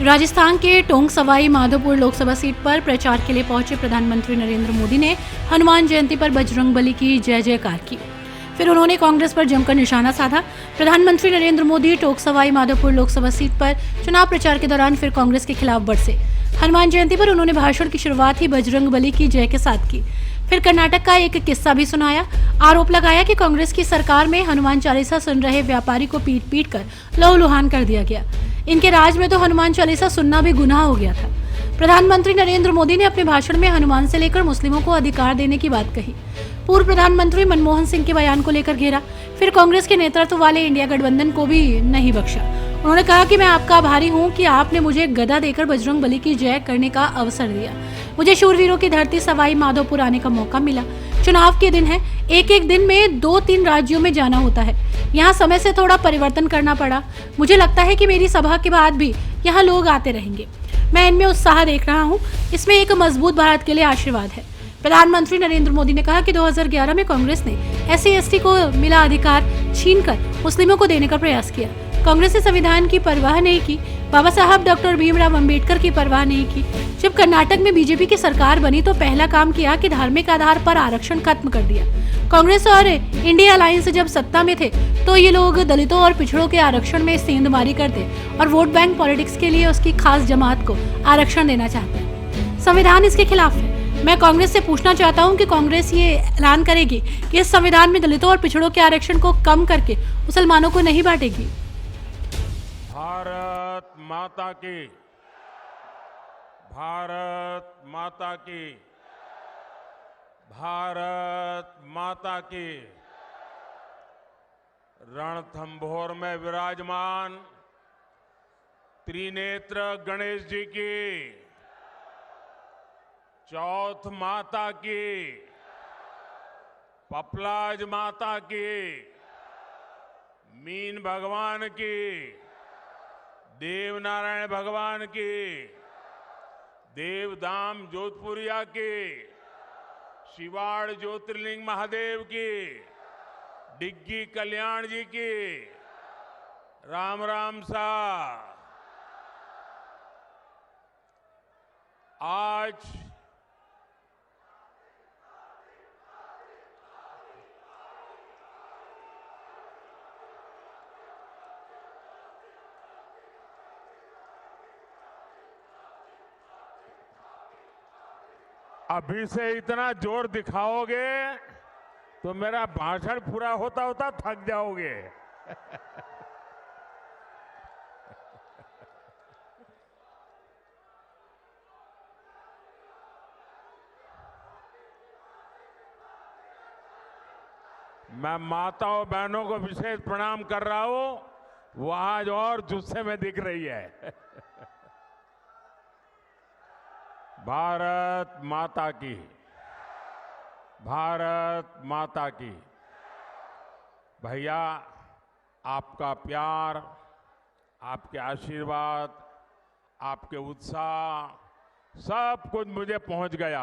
राजस्थान के टोंक सवाई माधोपुर लोकसभा सीट पर प्रचार के लिए पहुंचे प्रधानमंत्री नरेंद्र मोदी ने हनुमान जयंती पर बजरंगबली की जय जयकार की। फिर उन्होंने कांग्रेस पर जमकर निशाना साधा। प्रधानमंत्री नरेंद्र मोदी टोंक सवाई माधोपुर लोकसभा सीट पर चुनाव प्रचार के दौरान फिर कांग्रेस के खिलाफ बरसे। हनुमान जयंती पर उन्होंने भाषण की शुरुआत ही बजरंगबली की जय के साथ की। फिर कर्नाटक का एक किस्सा भी सुनाया। आरोप लगाया कि कांग्रेस की सरकार में हनुमान चालीसा सुन रहे व्यापारी को पीट पीट कर लहूलुहान कर दिया गया। इनके राज में तो हनुमान चालीसा सुनना भी गुनाह हो गया था। प्रधानमंत्री नरेंद्र मोदी ने अपने भाषण में हनुमान से लेकर मुस्लिमों को अधिकार देने की बात कही। पूर्व प्रधानमंत्री मनमोहन सिंह के बयान को लेकर घेरा। फिर कांग्रेस के नेतृत्व वाले इंडिया गठबंधन को भी नहीं बख्शा। उन्होंने कहा कि मैं आपका आभारी हूं कि आपने मुझे गदा देकर बजरंगबली की जय करने का अवसर दिया। मुझे शूरवीरों की धरती सवाई माधोपुर आने का मौका मिला। चुनाव के दिन है, एक एक दिन में 2-3 राज्यों में जाना होता है। यहाँ समय से थोड़ा परिवर्तन करना पड़ा। मुझे लगता है कि मेरी सभा के बाद भी यहाँ लोग आते रहेंगे। मैं इनमें उत्साह देख रहा हूँ। इसमें एक मजबूत भारत के लिए आशीर्वाद है। प्रधानमंत्री नरेंद्र मोदी ने कहा कि 2011 में कांग्रेस ने SC/ST को मिला अधिकार छीनकर मुस्लिमों को देने का प्रयास किया। कांग्रेस ने संविधान की परवाह नहीं की। बाबा साहब डॉक्टर भीमराव अंबेडकर की परवाह नहीं की। जब कर्नाटक में बीजेपी की सरकार बनी तो पहला काम किया कि धार्मिक आधार पर आरक्षण खत्म कर दिया। कांग्रेस और इंडिया अलायंस जब सत्ता में थे तो ये लोग दलितों और पिछड़ों के आरक्षण में सेंधमारी करते और वोट बैंक पॉलिटिक्स के लिए उसकी खास जमात को आरक्षण देना चाहते। संविधान इसके खिलाफ है। मैं कांग्रेस से पूछना चाहता हूं कि कांग्रेस ये ऐलान करेगी कि इस संविधान में दलितों और पिछड़ों के आरक्षण को कम करके मुसलमानों को नहीं बांटेगी। भारत माता की, भारत माता की, भारत माता की। रणथंभौर में विराजमान त्रिनेत्र गणेश जी की, चौथ माता की, पपलाज माता की, मीन भगवान की, देवनारायण भगवान की, देवधाम जोधपुरिया की, शिवाड़ ज्योतिर्लिंग महादेव की, डिग्गी कल्याण जी की, राम राम सा। आज अभी से इतना जोर दिखाओगे तो मेरा भाषण पूरा होता होता थक जाओगे। मैं माताओं बहनों को विशेष प्रणाम कर रहा हूं। वो आज और जुस्से में दिख रही है। भारत माता की, भारत माता की। भैया, आपका प्यार, आपके आशीर्वाद, आपके उत्साह सब कुछ मुझे पहुंच गया।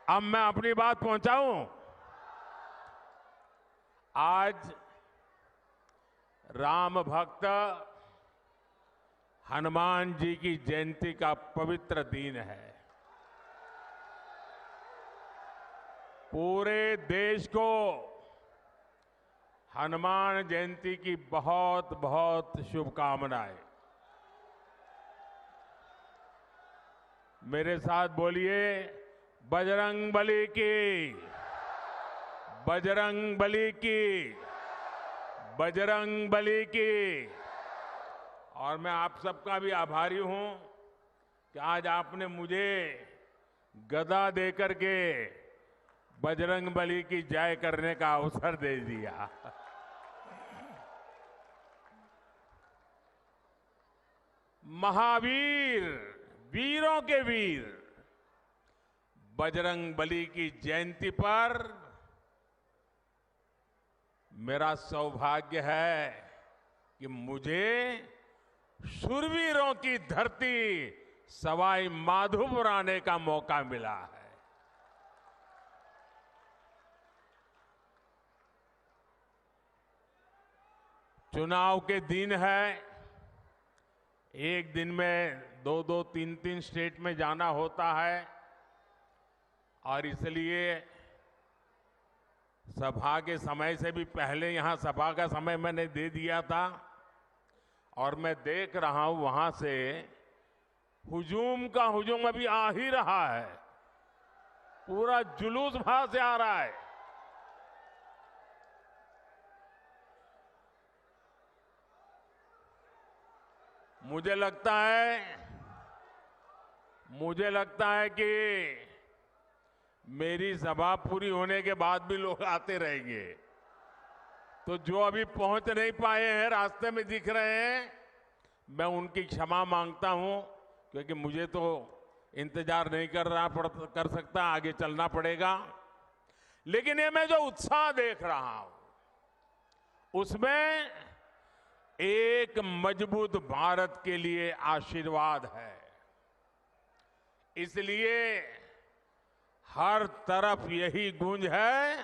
अब मैं अपनी बात पहुंचाऊं। आज राम भक्त हनुमान जी की जयंती का पवित्र दिन है। पूरे देश को हनुमान जयंती की बहुत बहुत शुभकामनाएं। मेरे साथ बोलिए, बजरंगबली की, बजरंगबली की, बजरंगबली की। और मैं आप सबका भी आभारी हूं कि आज आपने मुझे गदा देकर के बजरंगबली की जय करने का अवसर दे दिया। महावीर, वीरों के वीर बजरंगबली की जयंती पर मेरा सौभाग्य है कि मुझे शूरवीरों की धरती सवाई माधोपुर आने का मौका मिला है। चुनाव के दिन है, एक दिन में 2-2, 3-3 स्टेट में जाना होता है और इसलिए सभा के समय से भी पहले यहां सभा का समय मैंने दे दिया था और मैं देख रहा हूं वहां से हुजूम का हुजूम अभी आ ही रहा है, पूरा जुलूस वहां से आ रहा है। मुझे लगता है कि मेरी सभा पूरी होने के बाद भी लोग आते रहेंगे, तो जो अभी पहुंच नहीं पाए हैं, रास्ते में दिख रहे हैं, मैं उनकी क्षमा मांगता हूं, क्योंकि मुझे तो इंतजार नहीं कर सकता, आगे चलना पड़ेगा। लेकिन ये मैं जो उत्साह देख रहा हूं उसमें एक मजबूत भारत के लिए आशीर्वाद है। इसलिए हर तरफ यही गूंज है,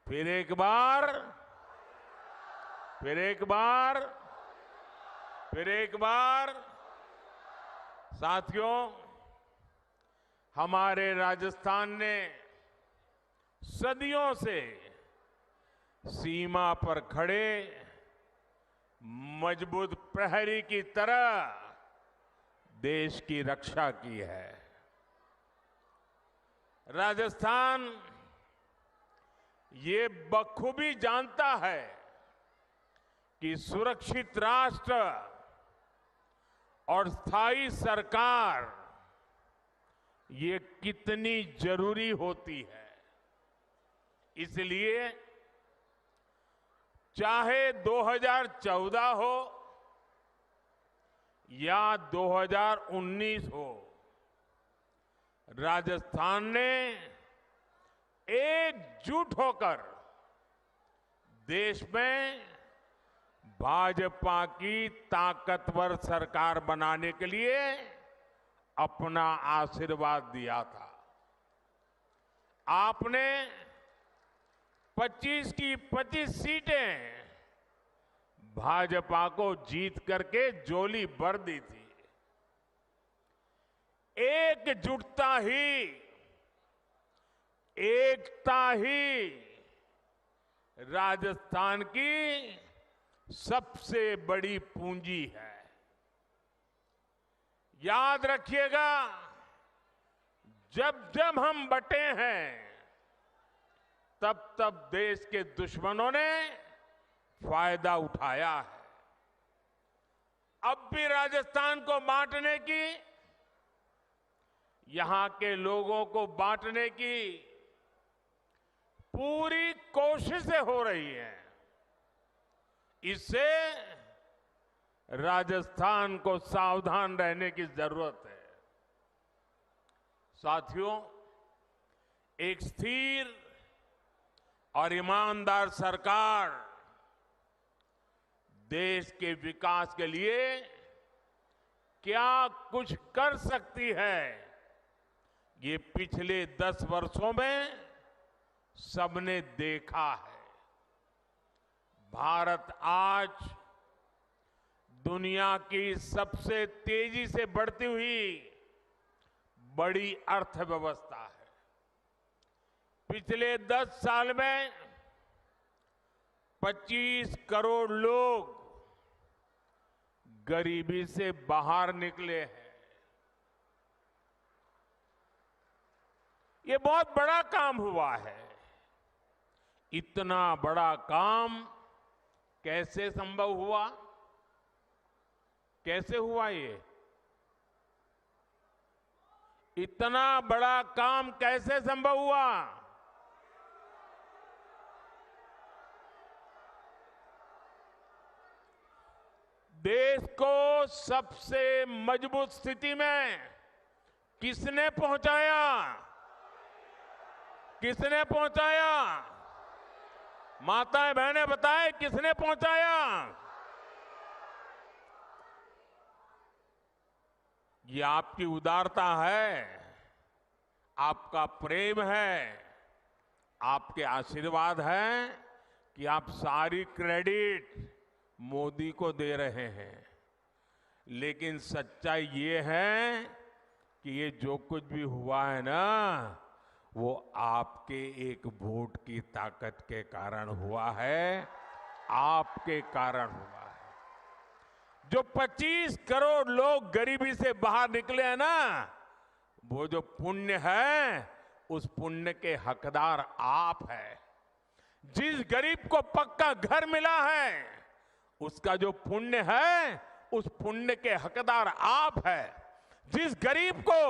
फिर एक बार, फिर एक बार, फिर एक बार। साथियों, हमारे राजस्थान ने सदियों से सीमा पर खड़े मजबूत प्रहरी की तरह देश की रक्षा की है। राजस्थान ये बखूबी जानता है कि सुरक्षित राष्ट्र और स्थायी सरकार ये कितनी जरूरी होती है। इसलिए चाहे 2014 हो या 2019 हो, राजस्थान ने एकजुट होकर देश में भाजपा की ताकतवर सरकार बनाने के लिए अपना आशीर्वाद दिया था। आपने 25 की 25 सीटें भाजपा को जीत करके झोली भर दी थी। एकजुटता ही, एकता ही राजस्थान की सबसे बड़ी पूंजी है। याद रखिएगा, जब जब हम बंटे हैं तब तब देश के दुश्मनों ने फायदा उठाया है। अब भी राजस्थान को बांटने की, यहां के लोगों को बांटने की पूरी कोशिशें हो रही हैं। इससे राजस्थान को सावधान रहने की जरूरत है। साथियों, एक स्थिर और ईमानदार सरकार देश के विकास के लिए क्या कुछ कर सकती है, ये पिछले 10 वर्षों में सबने देखा है। भारत आज दुनिया की सबसे तेजी से बढ़ती हुई बड़ी अर्थव्यवस्था है। पिछले 10 साल में 25 करोड़ लोग गरीबी से बाहर निकले हैं। ये बहुत बड़ा काम हुआ है। इतना बड़ा काम कैसे संभव हुआ? कैसे हुआ ये? इतना बड़ा काम कैसे संभव हुआ? देश को सबसे मजबूत स्थिति में किसने पहुंचाया? किसने पहुंचाया? माताएं बहनें बताएं, किसने पहुंचाया? ये आपकी उदारता है, आपका प्रेम है, आपके आशीर्वाद है कि आप सारी क्रेडिट मोदी को दे रहे हैं, लेकिन सच्चाई ये है कि ये जो कुछ भी हुआ है ना, वो आपके एक वोट की ताकत के कारण हुआ है, आपके कारण हुआ है। जो 25 करोड़ लोग गरीबी से बाहर निकले हैं ना, वो जो पुण्य है, उस पुण्य के हकदार आप हैं। जिस गरीब को पक्का घर मिला है, उसका जो पुण्य है, उस पुण्य के हकदार आप हैं। जिस गरीब को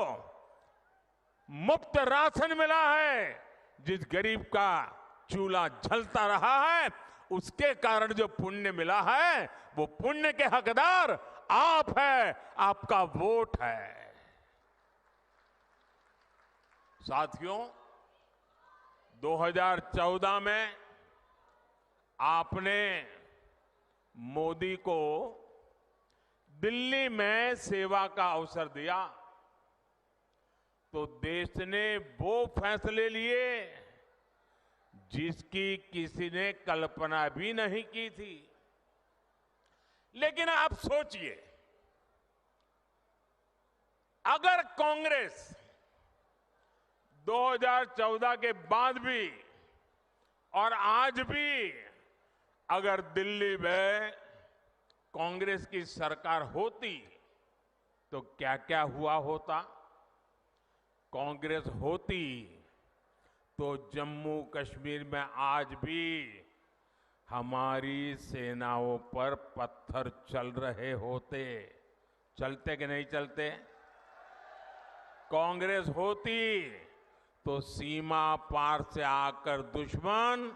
मुफ्त राशन मिला है, जिस गरीब का चूल्हा जलता रहा है, उसके कारण जो पुण्य मिला है, वो पुण्य के हकदार आप हैं, आपका वोट है। साथियों, 2014 में आपने मोदी को दिल्ली में सेवा का अवसर दिया, तो देश ने वो फैसले लिए जिसकी किसी ने कल्पना भी नहीं की थी। लेकिन आप सोचिए, अगर कांग्रेस 2014 के बाद भी और आज भी अगर दिल्ली में कांग्रेस की सरकार होती, तो क्या क्या हुआ होता। कांग्रेस होती तो जम्मू कश्मीर में आज भी हमारी सेनाओं पर पत्थर चल रहे होते। चलते कि नहीं चलते? कांग्रेस होती तो सीमा पार से आकर दुश्मन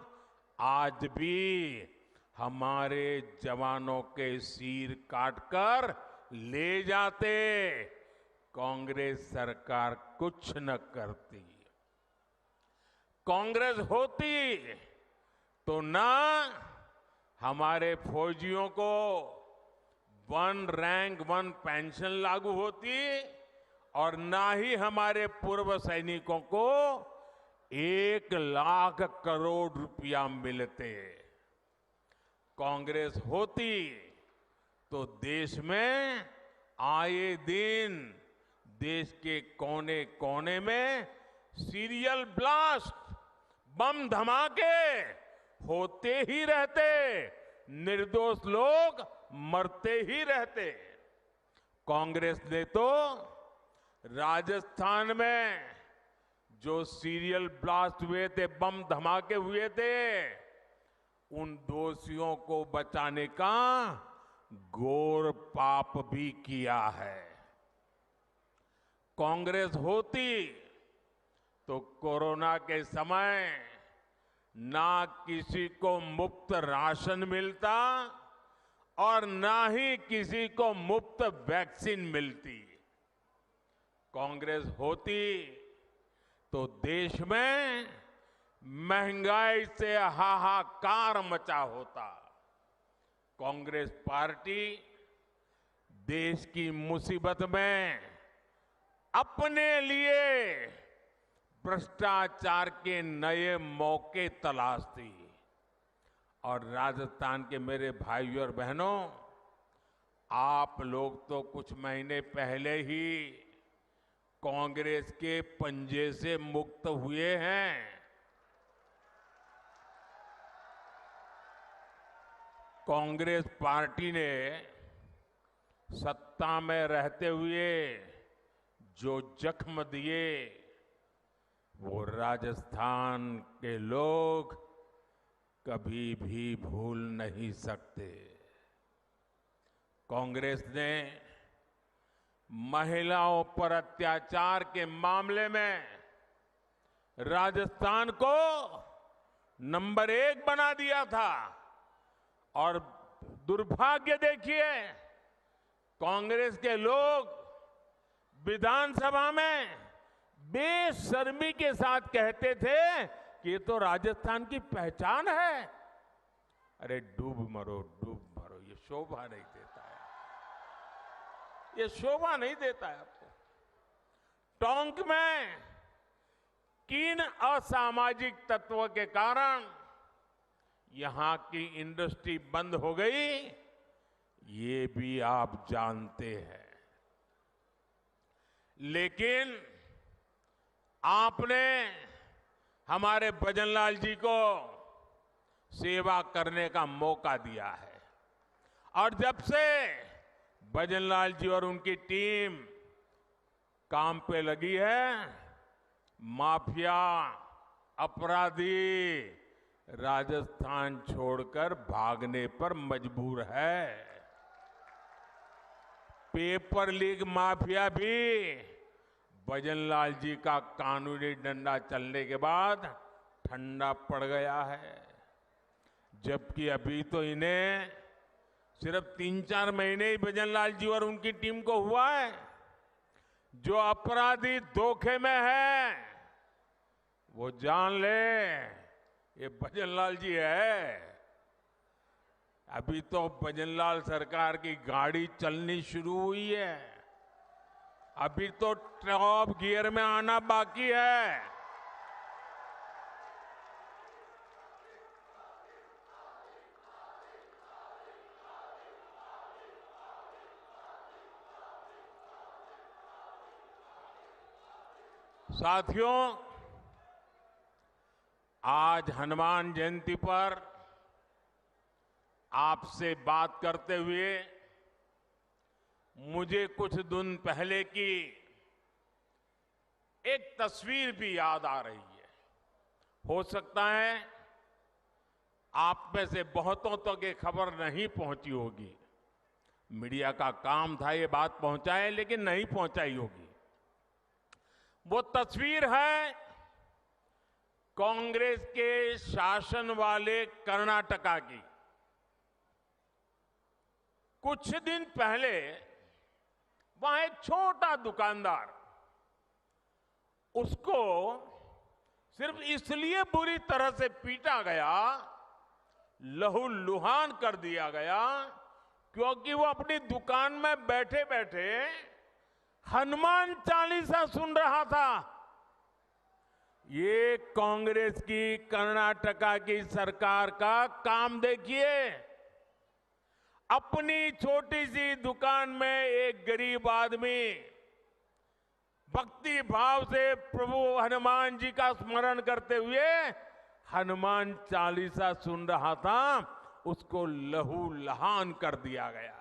आज भी हमारे जवानों के सिर काटकर ले जाते। कांग्रेस सरकार कुछ न करती। कांग्रेस होती तो ना हमारे फौजियों को 1 रैंक 1 पेंशन लागू होती, और ना ही हमारे पूर्व सैनिकों को 1 लाख करोड़ रुपया मिलते। कांग्रेस होती तो देश में आए दिन देश के कोने कोने में सीरियल ब्लास्ट, बम धमाके होते ही रहते, निर्दोष लोग मरते ही रहते। कांग्रेस ने तो राजस्थान में जो सीरियल ब्लास्ट हुए थे, बम धमाके हुए थे, उन दोषियों को बचाने का घोर पाप भी किया है। कांग्रेस होती तो कोरोना के समय ना किसी को मुफ्त राशन मिलता और ना ही किसी को मुफ्त वैक्सीन मिलती। कांग्रेस होती तो देश में महंगाई से हाहाकार मचा होता। कांग्रेस पार्टी देश की मुसीबत में अपने लिए भ्रष्टाचार के नए मौके तलाशती। और राजस्थान के मेरे भाइयों और बहनों, आप लोग तो कुछ महीने पहले ही कांग्रेस के पंजे से मुक्त हुए हैं। कांग्रेस पार्टी ने सत्ता में रहते हुए जो जख्म दिए, वो राजस्थान के लोग कभी भी भूल नहीं सकते। कांग्रेस ने महिलाओं पर अत्याचार के मामले में राजस्थान को नंबर 1 बना दिया था। और दुर्भाग्य देखिए, कांग्रेस के लोग विधानसभा में बेशर्मी के साथ कहते थे कि ये तो राजस्थान की पहचान है। अरे डूब मरो, ये शोभा नहीं देता है, ये शोभा नहीं देता है आपको। टोंक में किन असामाजिक तत्व के कारण यहां की इंडस्ट्री बंद हो गई, ये भी आप जानते हैं। लेकिन आपने हमारे भजनलाल जी को सेवा करने का मौका दिया है और जब से भजनलाल जी और उनकी टीम काम पे लगी है, माफिया, अपराधी राजस्थान छोड़कर भागने पर मजबूर है। पेपर लीक माफिया भी भजनलाल जी का कानूनी डंडा चलने के बाद ठंडा पड़ गया है, जबकि अभी तो इन्हें सिर्फ 3-4 महीने ही भजनलाल जी और उनकी टीम को हुआ है। जो अपराधी धोखे में है वो जान ले ये भजनलाल जी है। अभी तो भजनलाल सरकार की गाड़ी चलनी शुरू हुई है, अभी तो टॉप गियर में आना बाकी है। साथियों, आज हनुमान जयंती पर आपसे बात करते हुए मुझे कुछ दिन पहले की एक तस्वीर भी याद आ रही है। हो सकता है आप में से बहुतों तक ये खबर नहीं पहुंची होगी, मीडिया का काम था ये बात पहुंचाए, लेकिन नहीं पहुंचाई होगी। वो तस्वीर है कांग्रेस के शासन वाले कर्नाटका की। कुछ दिन पहले वहां एक छोटा दुकानदार, उसको सिर्फ इसलिए बुरी तरह से पीटा गया, लहूलुहान कर दिया गया, क्योंकि वो अपनी दुकान में बैठे बैठे हनुमान चालीसा सुन रहा था। ये कांग्रेस की कर्नाटका की सरकार का काम देखिए। अपनी छोटी सी दुकान में एक गरीब आदमी भक्ति भाव से प्रभु हनुमान जी का स्मरण करते हुए हनुमान चालीसा सुन रहा था, उसको लहूलुहान कर दिया गया।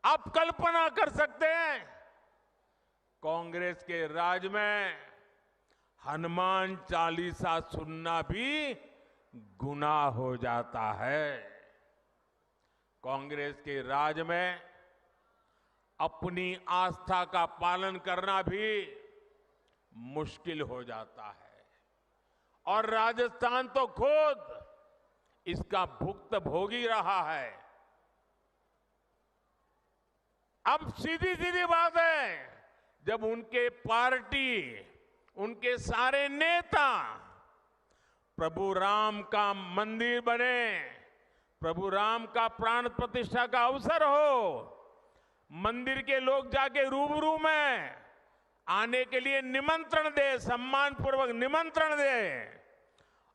आप कल्पना कर सकते हैं, कांग्रेस के राज में हनुमान चालीसा सुनना भी गुनाह हो जाता है। कांग्रेस के राज में अपनी आस्था का पालन करना भी मुश्किल हो जाता है और राजस्थान तो खुद इसका भुक्तभोगी रहा है। अब सीधी सीधी बात है, जब उनके पार्टी, उनके सारे नेता प्रभु राम का मंदिर बने, प्रभु राम का प्राण प्रतिष्ठा का अवसर हो, मंदिर के लोग जाके रूबरू में आने के लिए निमंत्रण दे, सम्मान पूर्वक निमंत्रण दे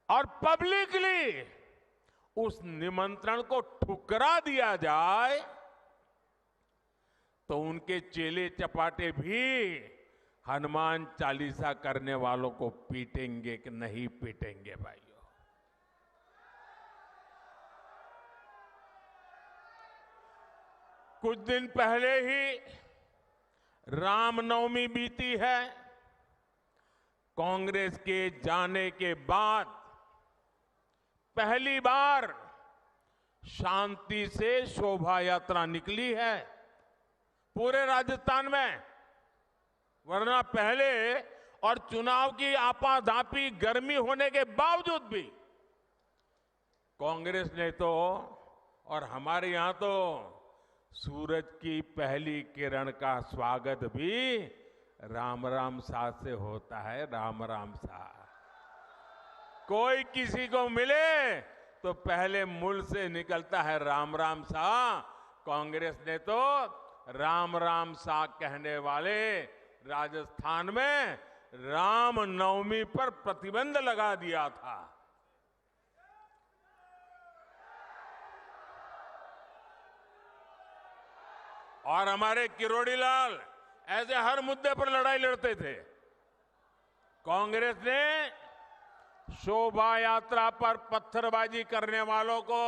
और पब्लिकली उस निमंत्रण को ठुकरा दिया जाए, तो उनके चेले चपाटे भी हनुमान चालीसा करने वालों को पीटेंगे कि नहीं पीटेंगे भाइयों? कुछ दिन पहले ही रामनवमी बीती है। कांग्रेस के जाने के बाद पहली बार शांति से शोभा यात्रा निकली है पूरे राजस्थान में, वरना पहले और चुनाव की आपाधापी गर्मी होने के बावजूद भी कांग्रेस ने तो, और हमारे यहां तो सूरज की पहली किरण का स्वागत भी राम राम सा से होता है। राम राम सा, कोई किसी को मिले तो पहले मुंह से निकलता है राम राम सा। कांग्रेस ने तो राम राम सा कहने वाले राजस्थान में राम नवमी पर प्रतिबंध लगा दिया था। और हमारे किरोड़ी लाल ऐसे हर मुद्दे पर लड़ाई लड़ते थे। कांग्रेस ने शोभा यात्रा पर पत्थरबाजी करने वालों को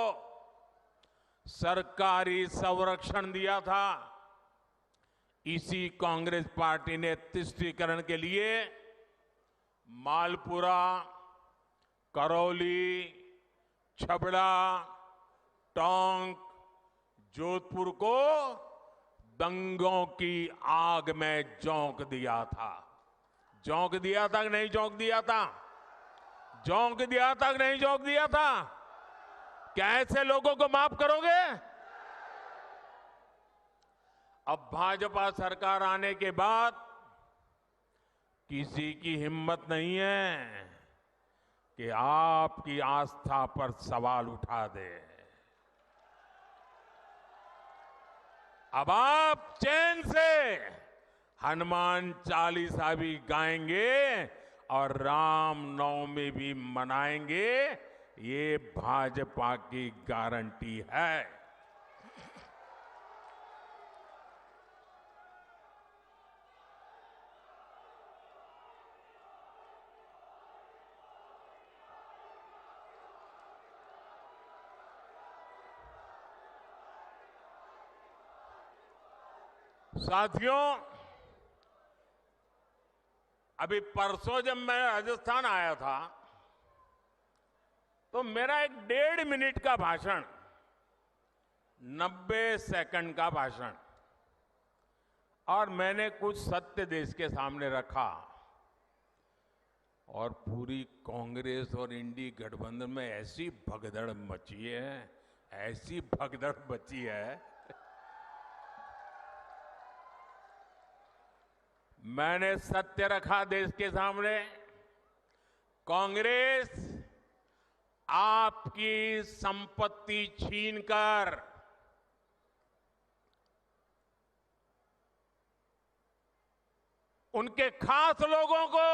सरकारी संरक्षण दिया था। इसी कांग्रेस पार्टी ने तुष्टीकरण के लिए मालपुरा, करौली, छबड़ा, टोंक, जोधपुर को दंगों की आग में झोंक दिया था। झोंक दिया था कि नहीं झोंक दिया था? झोंक दिया था कि नहीं झोंक दिया था? क्या ऐसे लोगों को माफ करोगे? अब भाजपा सरकार आने के बाद किसी की हिम्मत नहीं है कि आपकी आस्था पर सवाल उठा दे। अब आप चैन से हनुमान चालीसा भी गाएंगे और राम नवमी भी मनाएंगे, ये भाजपा की गारंटी है। साथियों, अभी परसों जब मैं राजस्थान आया था तो मेरा एक 1.5 मिनट का भाषण, 90 सेकंड का भाषण, और मैंने कुछ सत्य देश के सामने रखा और पूरी कांग्रेस और इंडी गठबंधन में ऐसी भगदड़ मची है, ऐसी भगदड़ मची है। मैंने सत्य रखा देश के सामने। कांग्रेस आपकी संपत्ति छीनकर उनके खास लोगों को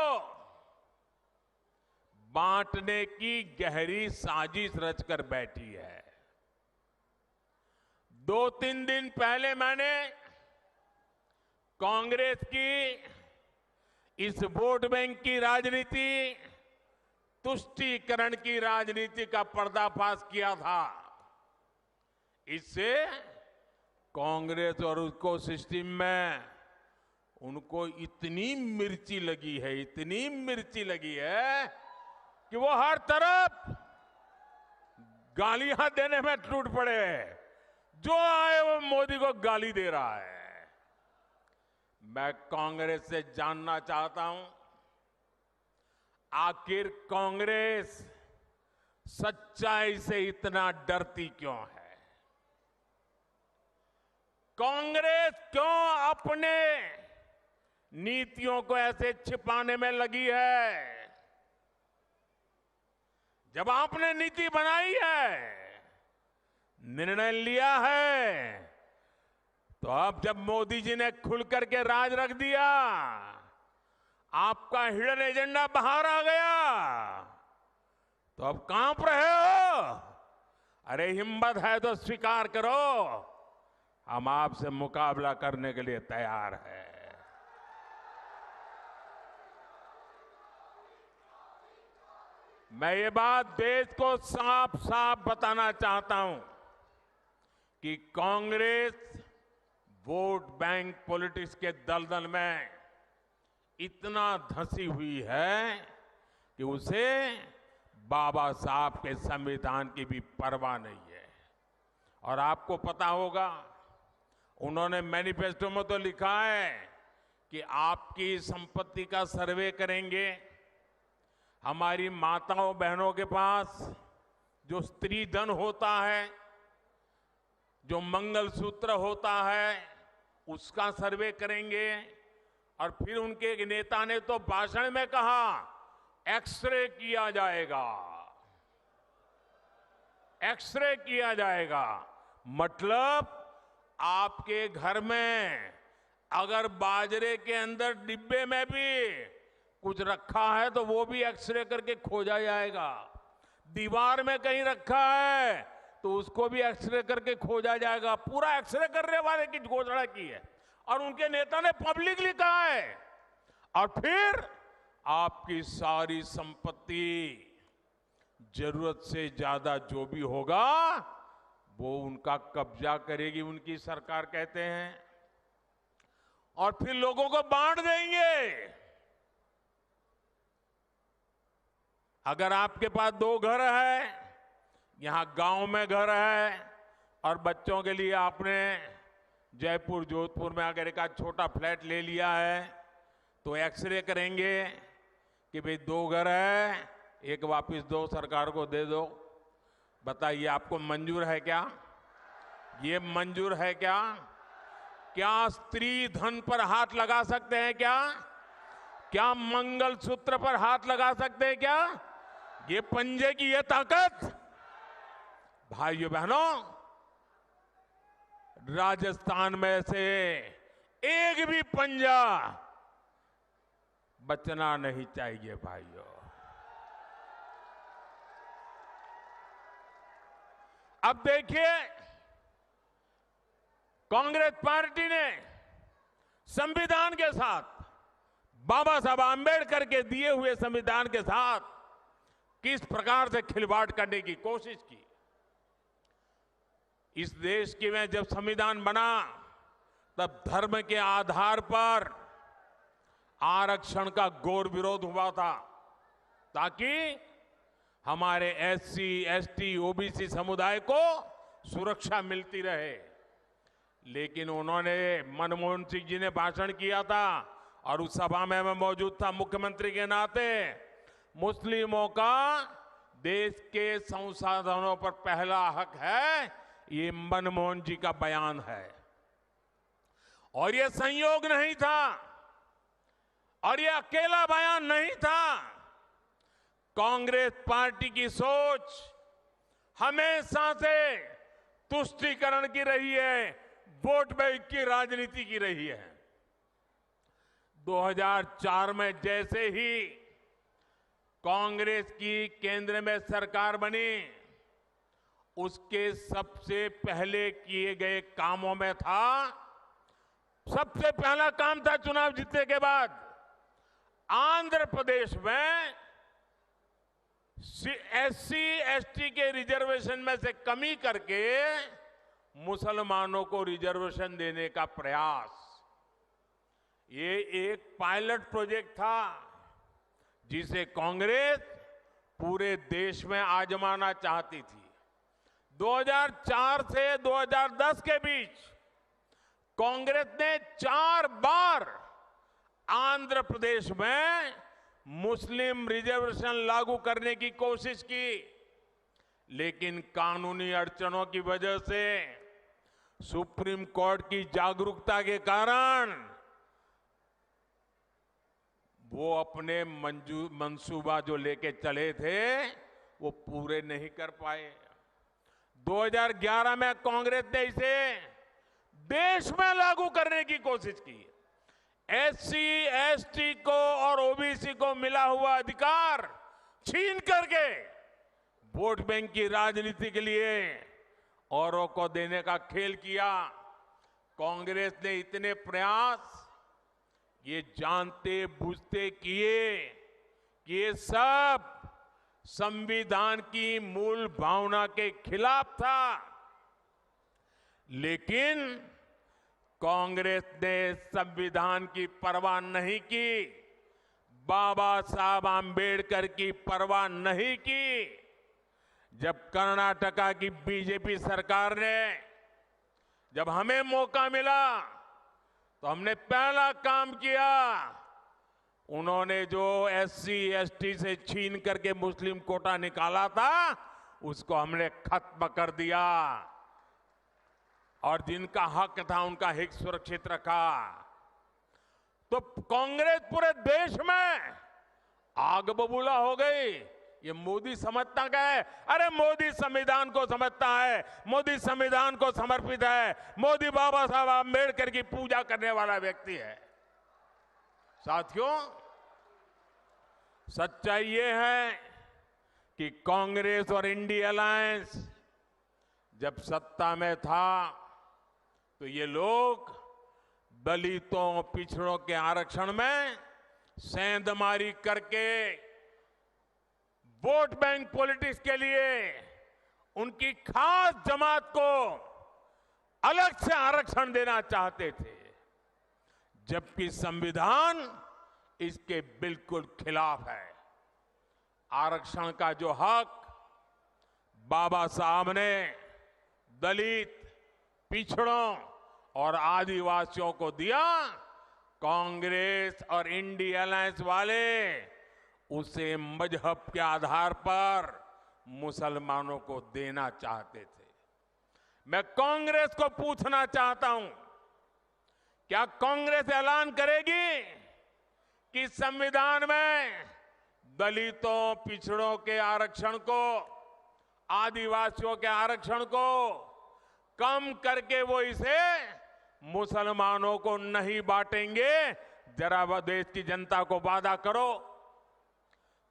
बांटने की गहरी साजिश रचकर बैठी है। 2-3 दिन पहले मैंने कांग्रेस की इस वोट बैंक की राजनीति, तुष्टीकरण की राजनीति का पर्दाफाश किया था। इससे कांग्रेस और उसको सिस्टम में उनको इतनी मिर्ची लगी है, इतनी मिर्ची लगी है कि वो हर तरफ गालियां देने में टूट पड़े हैं। जो आए वो मोदी को गाली दे रहा है। मैं कांग्रेस से जानना चाहता हूं, आखिर कांग्रेस सच्चाई से इतना डरती क्यों है? कांग्रेस क्यों अपने नीतियों को ऐसे छिपाने में लगी है? जब आपने नीति बनाई है, निर्णय लिया है, तो अब जब मोदी जी ने खुल करके राज रख दिया, आपका हिडन एजेंडा बाहर आ गया, तो अब कांप रहे हो? अरे हिम्मत है तो स्वीकार करो, हम आपसे मुकाबला करने के लिए तैयार हैं। मैं ये बात देश को साफ साफ बताना चाहता हूं कि कांग्रेस वोट बैंक पॉलिटिक्स के दलदल में इतना धंसी हुई है कि उसे बाबा साहब के संविधान की भी परवाह नहीं है। और आपको पता होगा, उन्होंने मैनिफेस्टो में तो लिखा है कि आपकी संपत्ति का सर्वे करेंगे। हमारी माताओं बहनों के पास जो स्त्री धन होता है, जो मंगलसूत्र होता है, उसका सर्वे करेंगे। और फिर उनके एक नेता ने तो भाषण में कहा, एक्सरे किया जाएगा, एक्सरे किया जाएगा। मतलब आपके घर में अगर बाजरे के अंदर डिब्बे में भी कुछ रखा है तो वो भी एक्सरे करके खोजा जाएगा। दीवार में कहीं रखा है तो उसको भी एक्सरे करके खोजा जाएगा। पूरा एक्सरे करने वाले की घोषणा की है और उनके नेता ने पब्लिकली कहा है। और फिर आपकी सारी संपत्ति, जरूरत से ज्यादा जो भी होगा वो उनका कब्जा करेगी उनकी सरकार, कहते हैं, और फिर लोगों को बांट देंगे। अगर आपके पास 2 घर है, यहां गांव में घर है, और बच्चों के लिए आपने जयपुर जोधपुर में अगर एक छोटा फ्लैट ले लिया है, तो एक्सरे करेंगे कि भाई 2 घर है, एक वापस दो, सरकार को दे दो। बताइए आपको मंजूर है क्या? ये मंजूर है क्या? क्या स्त्री धन पर हाथ लगा सकते हैं क्या? क्या मंगलसूत्र पर हाथ लगा सकते हैं क्या? ये पंजे की ये ताकत, भाइयों बहनों, राजस्थान में से एक भी पंजा बचना नहीं चाहिए भाइयों। अब देखिए, कांग्रेस पार्टी ने संविधान के साथ, बाबा साहब आंबेडकर के दिए हुए संविधान के साथ किस प्रकार से खिलवाड़ करने की कोशिश की। इस देश के में जब संविधान बना तब धर्म के आधार पर आरक्षण का घोर विरोध हुआ था, ताकि हमारे एससी, एसटी, ओबीसी समुदाय को सुरक्षा मिलती रहे। लेकिन उन्होंने, मनमोहन सिंह जी ने भाषण किया था और उस सभा में मैं मौजूद था मुख्यमंत्री के नाते, मुस्लिमों का देश के संसाधनों पर पहला हक है, ये मनमोहन जी का बयान है। और ये संयोग नहीं था, और ये अकेला बयान नहीं था। कांग्रेस पार्टी की सोच हमेशा से तुष्टीकरण की रही है, वोट बैंक की राजनीति की रही है। 2004 में जैसे ही कांग्रेस की केंद्र में सरकार बनी, उसके सबसे पहले किए गए कामों में था, सबसे पहला काम था चुनाव जीतने के बाद, आंध्र प्रदेश में एससी, एसटी के रिजर्वेशन में से कमी करके मुसलमानों को रिजर्वेशन देने का प्रयास। ये एक पायलट प्रोजेक्ट था जिसे कांग्रेस पूरे देश में आजमाना चाहती थी। 2004 से 2010 के बीच कांग्रेस ने 4 बार आंध्र प्रदेश में मुस्लिम रिजर्वेशन लागू करने की कोशिश की, लेकिन कानूनी अड़चनों की वजह से, सुप्रीम कोर्ट की जागरूकता के कारण वो अपने मंसूबा जो लेके चले थे वो पूरे नहीं कर पाए। 2011 में कांग्रेस ने इसे देश में लागू करने की कोशिश की। एससी, एसटी को और ओबीसी को मिला हुआ अधिकार छीन करके वोट बैंक की राजनीति के लिए औरों को देने का खेल किया। कांग्रेस ने इतने प्रयास ये जानते बूझते किए कि ये सब संविधान की मूल भावना के खिलाफ था, लेकिन कांग्रेस ने संविधान की परवाह नहीं की, बाबा साहब आंबेडकर की परवाह नहीं की। जब कर्नाटका की बीजेपी सरकार ने, जब हमें मौका मिला तो हमने पहला काम किया, उन्होंने जो एससी, एसटी से छीन करके मुस्लिम कोटा निकाला था उसको हमने खत्म कर दिया और जिनका हक था उनका हित सुरक्षित रखा। तो कांग्रेस पूरे देश में आग बबूला हो गई। ये मोदी समझता क्या है? अरे मोदी संविधान को समझता है, मोदी संविधान को समर्पित है, मोदी बाबा साहब आंबेडकर की पूजा करने वाला व्यक्ति है। साथियों, सच्चाई ये है कि कांग्रेस और इंडिया अलायंस जब सत्ता में था तो ये लोग दलितों पिछड़ों के आरक्षण में सेंधमारी करके वोट बैंक पॉलिटिक्स के लिए उनकी खास जमात को अलग से आरक्षण देना चाहते थे, जबकि संविधान इसके बिल्कुल खिलाफ है। आरक्षण का जो हक बाबा साहब ने दलित, पिछड़ों और आदिवासियों को दिया, कांग्रेस और इंडिया अलायंस वाले उसे मजहब के आधार पर मुसलमानों को देना चाहते थे। मैं कांग्रेस को पूछना चाहता हूं, क्या कांग्रेस ऐलान करेगी कि संविधान में दलितों, पिछड़ों के आरक्षण को, आदिवासियों के आरक्षण को कम करके वो इसे मुसलमानों को नहीं बांटेंगे? जरा वह देश की जनता को वादा करो।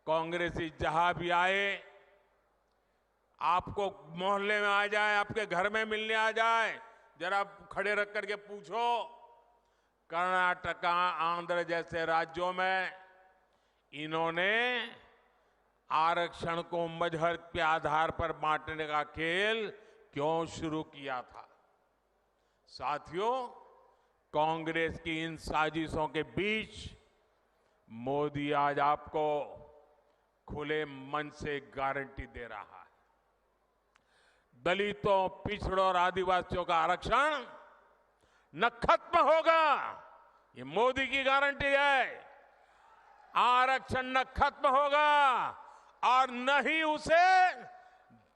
कांग्रेसी जहां भी आए, आपको मोहल्ले में आ जाए, आपके घर में मिलने आ जाए, जरा खड़े रख करके पूछो, कर्नाटका, आंध्र जैसे राज्यों में इन्होंने आरक्षण को मजहब के आधार पर बांटने का खेल क्यों शुरू किया था? साथियों, कांग्रेस की इन साजिशों के बीच मोदी आज आपको खुले मन से गारंटी दे रहा है, दलितों, पिछड़ों और आदिवासियों का आरक्षण न खत्म होगा। ये मोदी की गारंटी है। आरक्षण न खत्म होगा और न ही उसे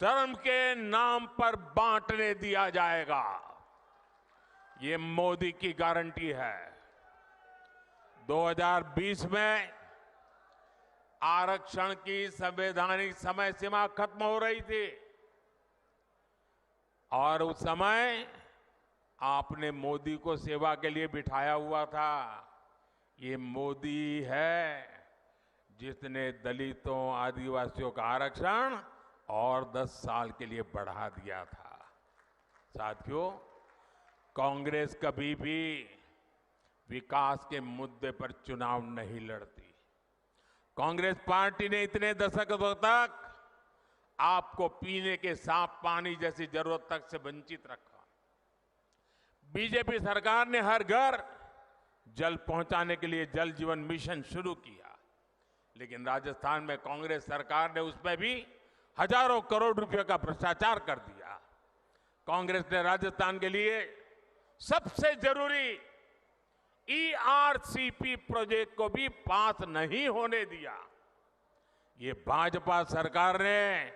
धर्म के नाम पर बांटने दिया जाएगा। ये मोदी की गारंटी है। 2020 में आरक्षण की संवैधानिक समय सीमा खत्म हो रही थी और उस समय आपने मोदी को सेवा के लिए बिठाया हुआ था। ये मोदी है जिसने दलितों, आदिवासियों का आरक्षण और 10 साल के लिए बढ़ा दिया था। साथियों, कांग्रेस कभी भी विकास के मुद्दे पर चुनाव नहीं लड़ती। कांग्रेस पार्टी ने इतने दशकों तक आपको पीने के साफ पानी जैसी जरूरत तक से वंचित रखा। बीजेपी सरकार ने हर घर जल पहुंचाने के लिए जल जीवन मिशन शुरू किया, लेकिन राजस्थान में कांग्रेस सरकार ने उसमें भी हजारों करोड़ रुपए का भ्रष्टाचार कर दिया। कांग्रेस ने राजस्थान के लिए सबसे जरूरी ERCP प्रोजेक्ट को भी पास नहीं होने दिया। ये भाजपा सरकार ने,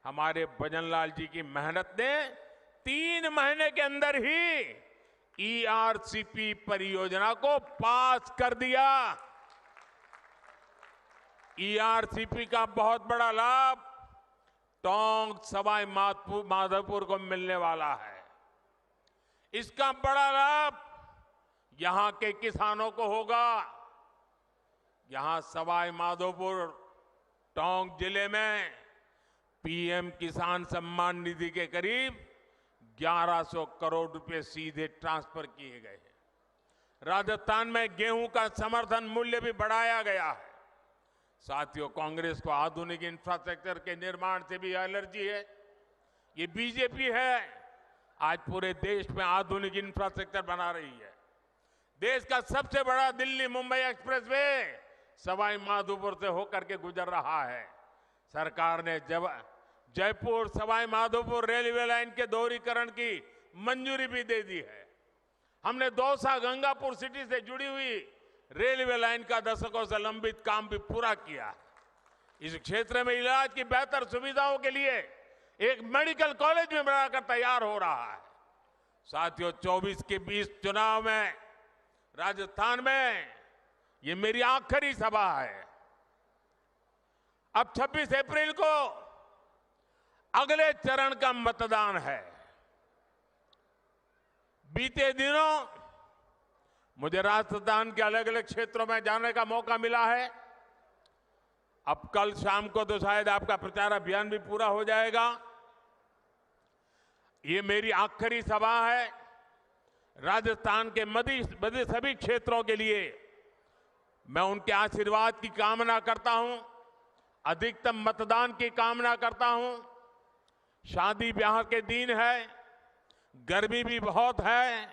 हमारे भजन लाल जी की मेहनत ने 3 महीने के अंदर ही ERCP परियोजना को पास कर दिया। ERCP का बहुत बड़ा लाभ टोंक, सवाई माधोपुर को मिलने वाला है। इसका बड़ा लाभ यहां के किसानों को होगा। यहां सवाई माधोपुर, टोंक जिले में PM किसान सम्मान निधि के करीब 1100 करोड़ रुपए सीधे ट्रांसफर किए गए हैं। राजस्थान में गेहूं का समर्थन मूल्य भी बढ़ाया गया है। साथियों, कांग्रेस को आधुनिक इंफ्रास्ट्रक्चर के निर्माण से भी एलर्जी है। ये बीजेपी है, आज पूरे देश में आधुनिक इंफ्रास्ट्रक्चर बना रही है। देश का सबसे बड़ा दिल्ली मुंबई एक्सप्रेसवे सवाई माधोपुर से होकर के गुजर रहा है। सरकार ने जयपुर सवाई माधोपुर रेलवे लाइन के दोहरीकरण की मंजूरी भी दे दी है। हमने दौसा गंगापुर सिटी से जुड़ी हुई रेलवे लाइन का दशकों से लंबित काम भी पूरा किया। इस क्षेत्र में इलाज की बेहतर सुविधाओं के लिए एक मेडिकल कॉलेज भी बनाकर तैयार हो रहा है। साथियों, 24 के 20 चुनाव में राजस्थान में ये मेरी आखिरी सभा है। अब 26 अप्रैल को अगले चरण का मतदान है। बीते दिनों मुझे राजस्थान के अलग अलग क्षेत्रों में जाने का मौका मिला है। अब कल शाम को तो शायद आपका प्रचार अभियान भी पूरा हो जाएगा। ये मेरी आखिरी सभा है। राजस्थान के मध्य सभी क्षेत्रों के लिए मैं उनके आशीर्वाद की कामना करता हूं, अधिकतम मतदान की कामना करता हूं। शादी ब्याह के दिन है, गर्मी भी बहुत है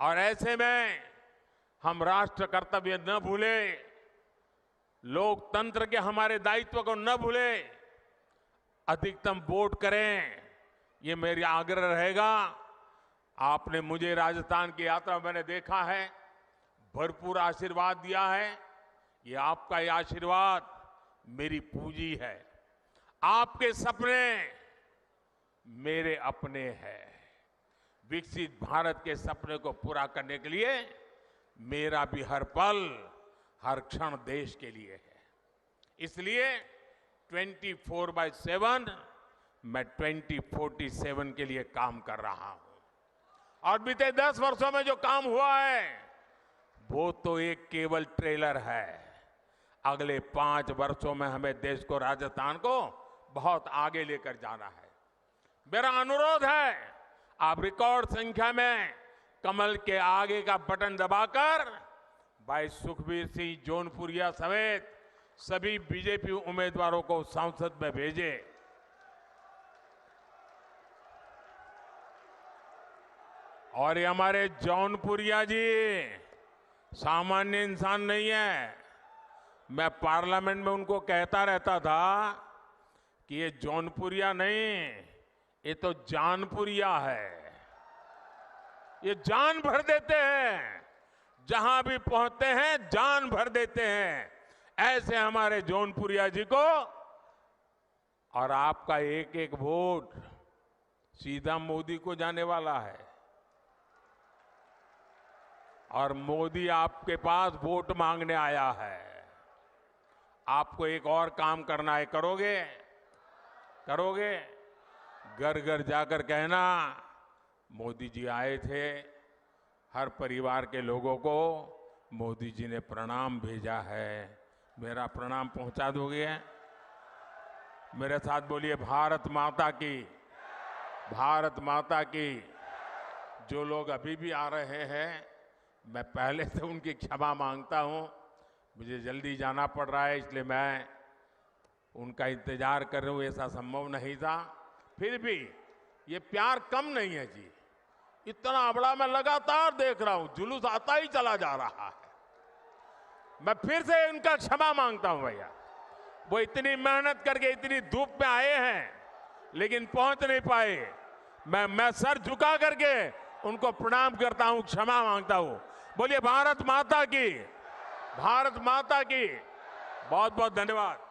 और ऐसे में हम राष्ट्र कर्तव्य न भूले, लोकतंत्र के हमारे दायित्व को न भूले, अधिकतम वोट करें, ये मेरा आग्रह रहेगा। आपने मुझे राजस्थान की यात्रा में मैंने देखा है, भरपूर आशीर्वाद दिया है। ये आपका ये आशीर्वाद मेरी पूंजी है। आपके सपने मेरे अपने हैं। विकसित भारत के सपने को पूरा करने के लिए मेरा भी हर पल, हर क्षण देश के लिए है। इसलिए 24/7 मैं 2047 के लिए काम कर रहा हूं। और बीते 10 वर्षों में जो काम हुआ है वो तो एक केवल ट्रेलर है। अगले 5 वर्षों में हमें देश को, राजस्थान को बहुत आगे लेकर जाना है। मेरा अनुरोध है, आप रिकॉर्ड संख्या में कमल के आगे का बटन दबाकर भाई सुखबीर सिंह जौनपुरिया समेत सभी बीजेपी उम्मीदवारों को संसद में भेजें। और ये हमारे जौनपुरिया जी सामान्य इंसान नहीं है। मैं पार्लियामेंट में उनको कहता रहता था कि ये जौनपुरिया नहीं, ये तो जानपुरिया है। ये जान भर देते हैं, जहां भी पहुंचते हैं जान भर देते हैं। ऐसे हमारे जौनपुरिया जी को, और आपका एक एक वोट सीधा मोदी को जाने वाला है। और मोदी आपके पास वोट मांगने आया है। आपको एक और काम करना है, करोगे? करोगे? घर घर जाकर कहना, मोदी जी आए थे, हर परिवार के लोगों को मोदी जी ने प्रणाम भेजा है, मेरा प्रणाम पहुंचा दोगे? मेरे साथ बोलिए, भारत माता की, भारत माता की। जो लोग अभी भी आ रहे हैं, मैं पहले से उनकी क्षमा मांगता हूं। मुझे जल्दी जाना पड़ रहा है, इसलिए मैं उनका इंतजार कर रहा हूं। ऐसा संभव नहीं था। फिर भी ये प्यार कम नहीं है जी। इतना बड़ा मैं लगातार देख रहा हूं, जुलूस आता ही चला जा रहा है। मैं फिर से उनका क्षमा मांगता हूं भैया। वो इतनी मेहनत करके इतनी धूप में आए हैं, लेकिन पहुंच नहीं पाए। मैं सर झुका करके उनको प्रणाम करता हूं, क्षमा मांगता हूं। बोलिए भारत माता की, भारत माता की। बहुत बहुत धन्यवाद।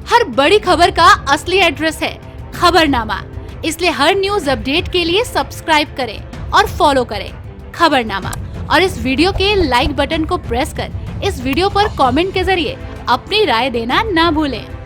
हर बड़ी खबर का असली एड्रेस है खबरनामा। इसलिए हर न्यूज अपडेट के लिए सब्सक्राइब करें और फॉलो करें खबरनामा। और इस वीडियो के लाइक बटन को प्रेस कर इस वीडियो पर कमेंट के जरिए अपनी राय देना ना भूलें।